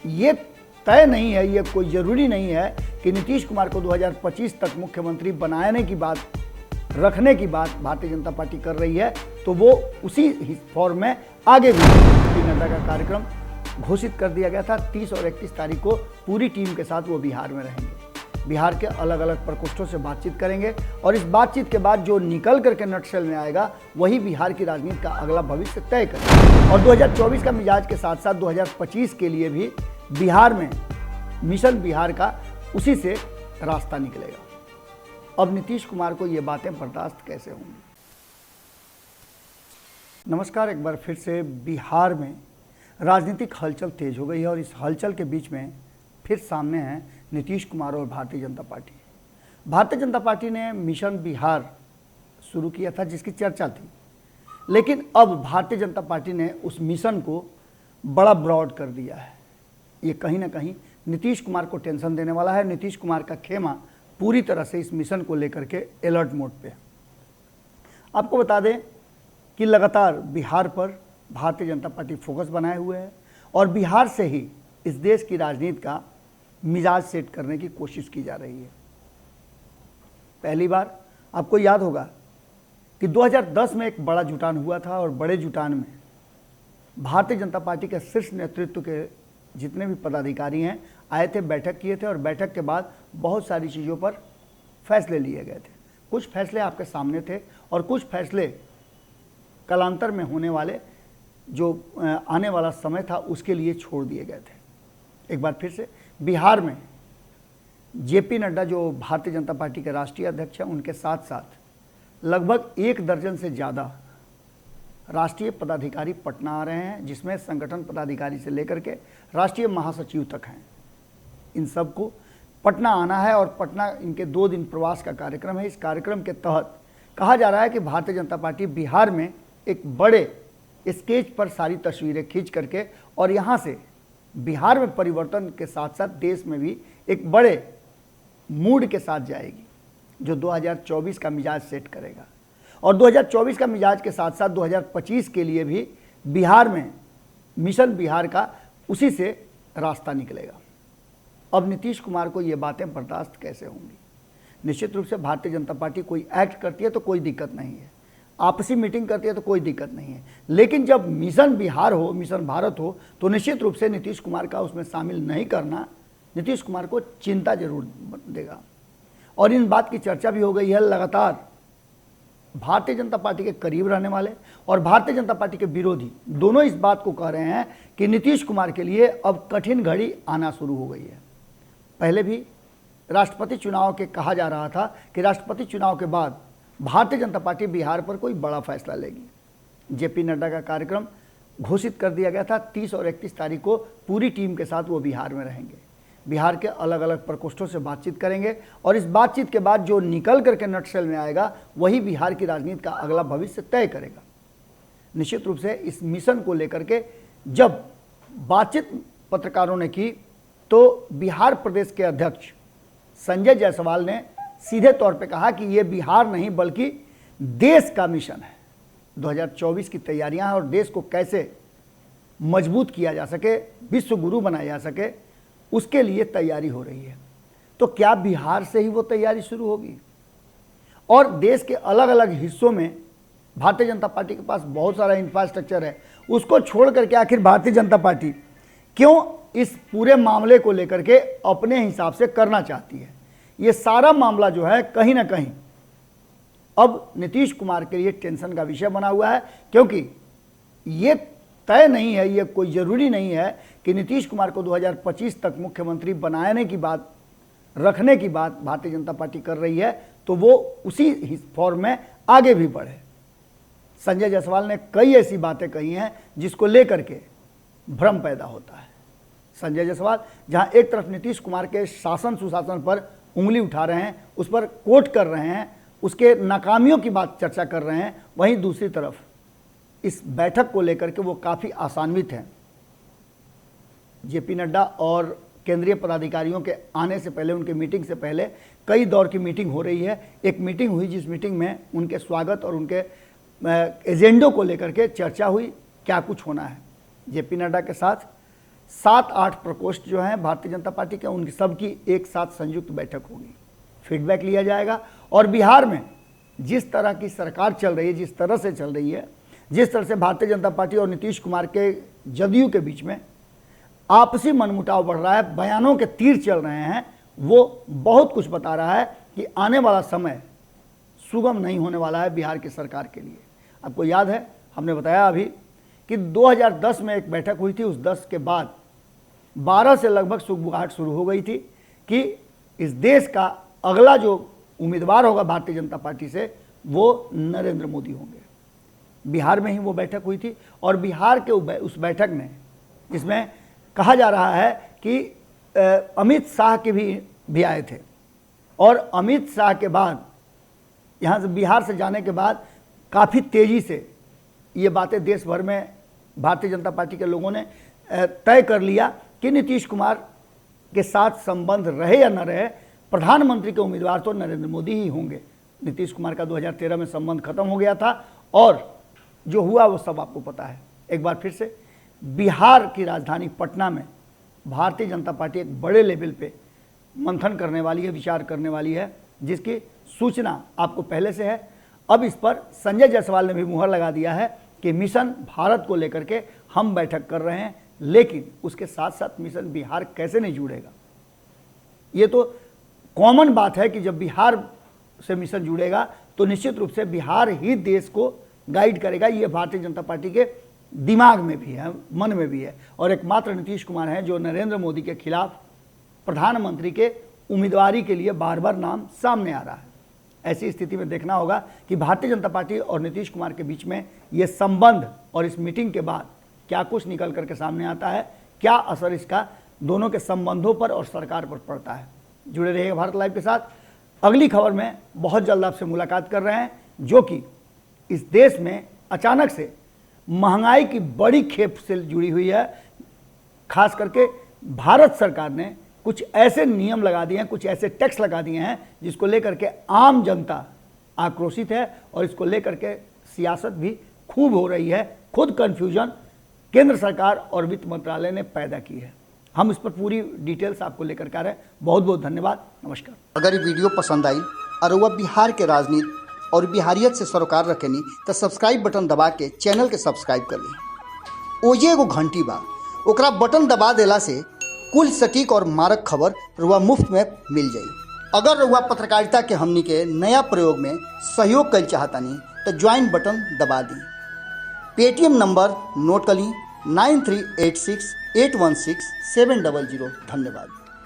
ये तय नहीं है, ये कोई ज़रूरी नहीं है कि नीतीश कुमार को 2025 तक मुख्यमंत्री बनाने की बात, रखने की बात भारतीय जनता पार्टी कर रही है, तो वो उसी फॉर्म में आगे भी। नड्डा का कार्यक्रम घोषित कर दिया गया था 30 और 31 तारीख को पूरी टीम के साथ वो बिहार में रहेंगे। बिहार के अलग अलग प्रकोष्ठों से बातचीत करेंगे और इस बातचीत के बाद जो निकल करके नटशेल में आएगा वही बिहार की राजनीति का अगला भविष्य तय करेगा। और 2024 का मिजाज के साथ साथ 2025 के लिए भी बिहार में मिशन बिहार का उसी से रास्ता निकलेगा। अब नीतीश कुमार को ये बातें बर्दाश्त कैसे होंगी। नमस्कार, एक बार फिर से बिहार में राजनीतिक हलचल तेज हो गई है और इस हलचल के बीच में फिर सामने हैं नीतीश कुमार और भारतीय जनता पार्टी। भारतीय जनता पार्टी ने मिशन बिहार शुरू किया था जिसकी चर्चा थी, लेकिन अब भारतीय जनता पार्टी ने उस मिशन को बड़ा ब्रॉड कर दिया है। ये कहीं ना कहीं नीतीश कुमार को टेंशन देने वाला है। नीतीश कुमार का खेमा पूरी तरह से इस मिशन को लेकर के अलर्ट मोड पे है। आपको बता दें कि लगातार बिहार पर भारतीय जनता पार्टी फोकस बनाए हुए है और बिहार से ही इस देश की राजनीति का मिजाज सेट करने की कोशिश की जा रही है। पहली बार आपको याद होगा कि 2010 में एक बड़ा जुटान हुआ था और बड़े जुटान में भारतीय जनता पार्टी के शीर्ष नेतृत्व के जितने भी पदाधिकारी हैं आए थे, बैठक किए थे और बैठक के बाद बहुत सारी चीज़ों पर फैसले लिए गए थे। कुछ फैसले आपके सामने थे और कुछ फैसले कालांतर में होने वाले जो आने वाला समय था उसके लिए छोड़ दिए गए थे। एक बार फिर से बिहार में जेपी नड्डा जो भारतीय जनता पार्टी के राष्ट्रीय अध्यक्ष हैं, उनके साथ साथ लगभग 1 दर्जन से ज़्यादा राष्ट्रीय पदाधिकारी पटना आ रहे हैं, जिसमें संगठन पदाधिकारी से लेकर के राष्ट्रीय महासचिव तक हैं। इन सब को पटना आना है और पटना इनके 2 दिन प्रवास का कार्यक्रम है। इस कार्यक्रम के तहत कहा जा रहा है कि भारतीय जनता पार्टी बिहार में एक बड़े स्केच पर सारी तस्वीरें खींच करके और यहाँ से बिहार में परिवर्तन के साथ साथ देश में भी एक बड़े मूड के साथ जाएगी जो 2024 का मिजाज सेट करेगा। और 2024 का मिजाज के साथ साथ 2025 के लिए भी बिहार में मिशन बिहार का उसी से रास्ता निकलेगा। अब नीतीश कुमार को ये बातें बर्दाश्त कैसे होंगी। निश्चित रूप से भारतीय जनता पार्टी कोई एक्ट करती है तो कोई दिक्कत नहीं है, आपसी मीटिंग करती है तो कोई दिक्कत नहीं है, लेकिन जब मिशन बिहार हो, मिशन भारत हो, तो निश्चित रूप से नीतीश कुमार का उसमें शामिल नहीं करना नीतीश कुमार को चिंता जरूर देगा। और इन बात की चर्चा भी हो गई है। लगातार भारतीय जनता पार्टी के करीब रहने वाले और भारतीय जनता पार्टी के विरोधी दोनों इस बात को कह रहे हैं कि नीतीश कुमार के लिए अब कठिन घड़ी आना शुरू हो गई है। पहले भी राष्ट्रपति चुनाव के कहा जा रहा था कि राष्ट्रपति चुनाव के बाद भारतीय जनता पार्टी बिहार पर कोई बड़ा फैसला लेगी। जेपी नड्डा का कार्यक्रम घोषित कर दिया गया था 30 और 31 तारीख को पूरी टीम के साथ वो बिहार में रहेंगे। बिहार के अलग अलग प्रकोष्ठों से बातचीत करेंगे और इस बातचीत के बाद जो निकल करके नटशेल में आएगा वही बिहार की राजनीति का अगला भविष्य तय करेगा। निश्चित रूप से इस मिशन को लेकर के जब बातचीत पत्रकारों ने की तो बिहार प्रदेश के अध्यक्ष संजय जायसवाल ने सीधे तौर पे कहा कि ये बिहार नहीं बल्कि देश का मिशन है। 2024 की तैयारियां हैं और देश को कैसे मजबूत किया जा सके, विश्व गुरु बनाया जा सके, उसके लिए तैयारी हो रही है। तो क्या बिहार से ही वो तैयारी शुरू होगी? और देश के अलग अलग हिस्सों में भारतीय जनता पार्टी के पास बहुत सारा इंफ्रास्ट्रक्चर है, उसको छोड़ करके आखिर भारतीय जनता पार्टी क्यों इस पूरे मामले को लेकर के अपने हिसाब से करना चाहती है? ये सारा मामला जो है कहीं ना कहीं अब नीतीश कुमार के लिए टेंशन का विषय बना हुआ है, क्योंकि ये तय नहीं है, ये कोई ज़रूरी नहीं है कि नीतीश कुमार को 2025 तक मुख्यमंत्री बनाने की बात, रखने की बात भारतीय जनता पार्टी कर रही है, तो वो उसी फॉर्म में आगे भी बढ़े। संजय जायसवाल ने कई ऐसी बातें कही हैं जिसको लेकर के भ्रम पैदा होता है। संजय जायसवाल जहां एक तरफ नीतीश कुमार के शासन सुशासन पर उंगली उठा रहे हैं, उस पर कोट कर रहे हैं, उसके नाकामियों की बात चर्चा कर रहे हैं, वहीं दूसरी तरफ इस बैठक को लेकर के वो काफ़ी आशान्वित हैं। जेपी नड्डा और केंद्रीय पदाधिकारियों के आने से पहले, उनके मीटिंग से पहले कई दौर की मीटिंग हो रही है। एक मीटिंग हुई जिस मीटिंग में उनके स्वागत और उनके एजेंडों को लेकर के चर्चा हुई, क्या कुछ होना है। जेपी नड्डा के साथ 7-8 प्रकोष्ठ जो हैं भारतीय जनता पार्टी के, उनकी सबकी एक साथ संयुक्त बैठक होगी, फीडबैक लिया जाएगा। और बिहार में जिस तरह की सरकार चल रही है, जिस तरह से चल रही है, जिस तरह से भारतीय जनता पार्टी और नीतीश कुमार के जदयू के बीच में आपसी मनमुटाव बढ़ रहा है, बयानों के तीर चल रहे हैं, वो बहुत कुछ बता रहा है कि आने वाला समय सुगम नहीं होने वाला है बिहार की सरकार के लिए। आपको याद है, हमने बताया अभी कि 2010 में एक बैठक हुई थी, उस 10 के बाद 12 से लगभग सुगबुगाहट शुरू हो गई थी कि इस देश का अगला जो उम्मीदवार होगा भारतीय जनता पार्टी से वो नरेंद्र मोदी होंगे। बिहार में ही वो बैठक हुई थी और बिहार के उस बैठक में, जिसमें कहा जा रहा है कि अमित शाह के भी आए थे, और अमित शाह के बाद यहाँ से बिहार से जाने के बाद काफ़ी तेज़ी से ये बातें देश भर में भारतीय जनता पार्टी के लोगों ने तय कर लिया कि नीतीश कुमार के साथ संबंध रहे या न रहे, प्रधानमंत्री के उम्मीदवार तो नरेंद्र मोदी ही होंगे। नीतीश कुमार का 2013 में संबंध खत्म हो गया था और जो हुआ वो सब आपको पता है। एक बार फिर से बिहार की राजधानी पटना में भारतीय जनता पार्टी एक बड़े लेवल पे मंथन करने वाली है, विचार करने वाली है, जिसकी सूचना आपको पहले से है। अब इस पर संजय जायसवाल ने भी मुहर लगा दिया है कि मिशन भारत को लेकर के हम बैठक कर रहे हैं, लेकिन उसके साथ साथ मिशन बिहार कैसे नहीं जुड़ेगा। ये तो कॉमन बात है कि जब बिहार से मिशन जुड़ेगा तो निश्चित रूप से बिहार ही देश को गाइड करेगा। ये भारतीय जनता पार्टी के दिमाग में भी है, मन में भी है, और एकमात्र नीतीश कुमार हैं जो नरेंद्र मोदी के खिलाफ प्रधानमंत्री के उम्मीदवारी के लिए बार बार नाम सामने आ रहा है। ऐसी स्थिति में देखना होगा कि भारतीय जनता पार्टी और नीतीश कुमार के बीच में ये संबंध और इस मीटिंग के बाद क्या कुछ निकल करके सामने आता है, क्या असर इसका दोनों के संबंधों पर और सरकार पर पड़ता है। जुड़े रहिएगा भारत लाइव के साथ। अगली खबर में बहुत जल्द आपसे मुलाकात कर रहे हैं, जो कि इस देश में अचानक से महंगाई की बड़ी खेप से जुड़ी हुई है। खास करके भारत सरकार ने कुछ ऐसे नियम लगा दिए हैं, कुछ ऐसे टैक्स लगा दिए हैं जिसको लेकर के आम जनता आक्रोशित है और इसको लेकर के सियासत भी खूब हो रही है। खुद कन्फ्यूजन केंद्र सरकार और वित्त मंत्रालय ने पैदा की है। हम इस पर पूरी डिटेल्स आपको लेकर के आ रहे हैं। बहुत बहुत धन्यवाद, नमस्कार। अगर ये वीडियो पसंद आई और वह बिहार के राजनीति और बिहारियत से सरोकार रखेनी तो सब्सक्राइब बटन दबा के चैनल के सब्सक्राइब कर ली। ओजे एगो घंटी बा, ओकरा बटन दबा देला से कुल सटीक और मारक खबर रुआ मुफ्त में मिल जाई। अगर रुआ पत्रकारिता के हमनी के नया प्रयोग में सहयोग कर चाहतानी तो ज्वाइन बटन दबा दी। पेटीएम नंबर नोट कर ली 9386816700। धन्यवाद।